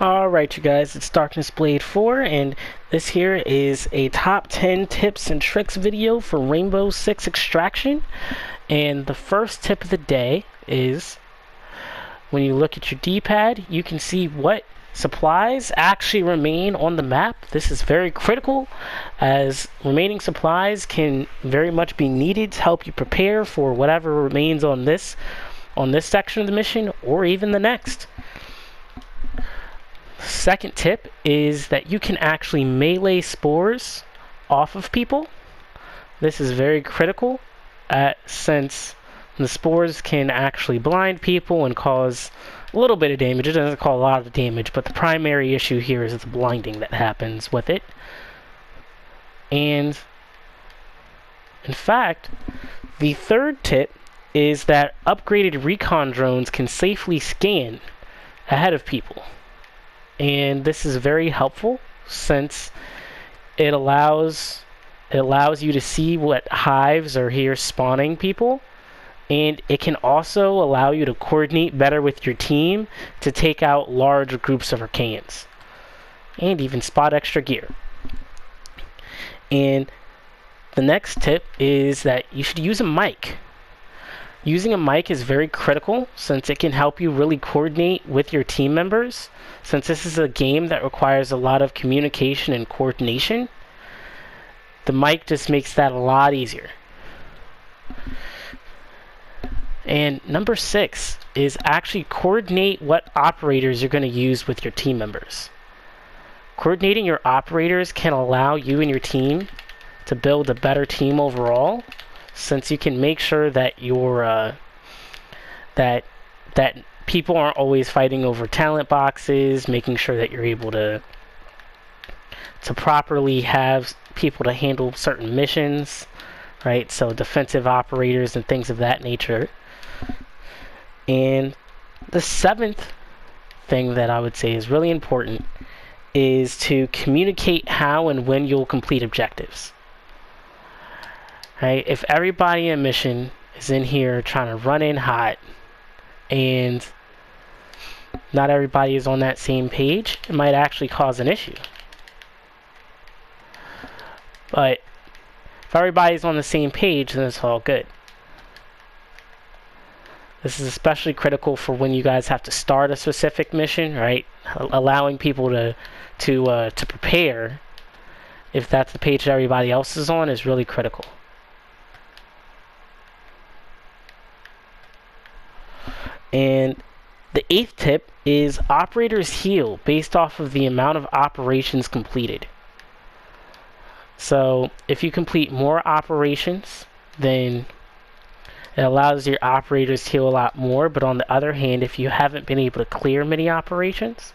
Alright you guys, it's Darkness Blade 4 and this here is a top 10 tips and tricks video for Rainbow Six Extraction. And the first tip of the day is when you look at your D-pad, you can see what supplies actually remain on the map. This is very critical as remaining supplies can very much be needed to help you prepare for whatever remains on this section of the mission or even the next. Second tip is that you can actually melee spores off of people. This is very critical since the spores can actually blind people and cause a little bit of damage. It doesn't cause a lot of damage, but the primary issue here is the blinding that happens with it. And in fact, the third tip is that upgraded recon drones can safely scan ahead of people. And this is very helpful since it allows you to see what hives are here spawning people, and it can also allow you to coordinate better with your team to take out large groups of Arcaneans and even spot extra gear. And the next tip is that you should use a mic. Using a mic is very critical since it can help you really coordinate with your team members. Since this is a game that requires a lot of communication and coordination, the mic just makes that a lot easier. And number 6 is actually coordinate what operators you're going to use with your team members. Coordinating your operators can allow you and your team to build a better team overall, since you can make sure that your that people aren't always fighting over talent boxes, making sure that you're able to properly have people to handle certain missions, right? So defensive operators and things of that nature. And the 7th thing that I would say is really important is to communicate how and when you'll complete objectives. Right? If everybody in a mission is in here trying to run in hot and not everybody is on that same page, it might actually cause an issue. But if everybody's on the same page, then it's all good. This is especially critical for when you guys have to start a specific mission, right? Allowing people to prepare, if that's the page that everybody else is on, is really critical. And the 8th tip is operators heal based off of the amount of operations completed. So if you complete more operations, then it allows your operators to heal a lot more. But on the other hand, if you haven't been able to clear many operations,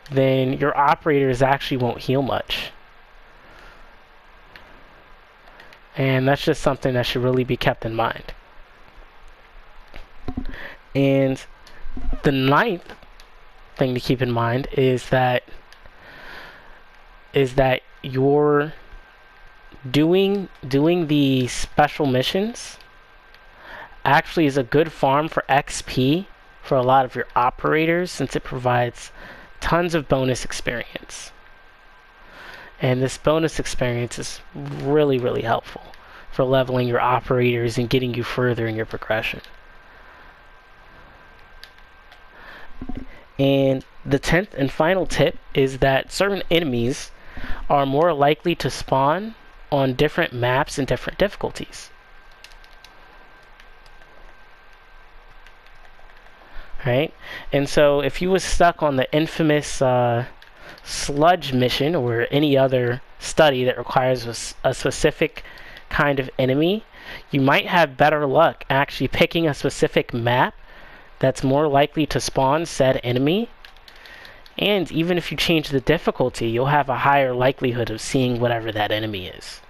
then your operators actually won't heal much. And that's just something that should really be kept in mind. And the 9th thing to keep in mind is that you're doing the special missions actually is a good farm for XP for a lot of your operators, since it provides tons of bonus experience. And this bonus experience is really, really helpful for leveling your operators and getting you further in your progression. And the 10th and final tip is that certain enemies are more likely to spawn on different maps and different difficulties. Right? And so if you was stuck on the infamous sludge mission or any other study that requires a specific kind of enemy, you might have better luck actually picking a specific map that's more likely to spawn said enemy. And even if you change the difficulty, you'll have a higher likelihood of seeing whatever that enemy is.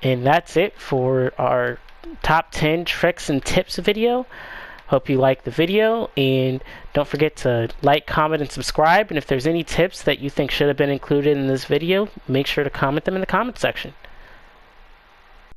And that's it for our top 10 tricks and tips video. Hope you liked the video, and don't forget to like, comment, and subscribe. And if there's any tips that you think should have been included in this video, make sure to comment them in the comment section.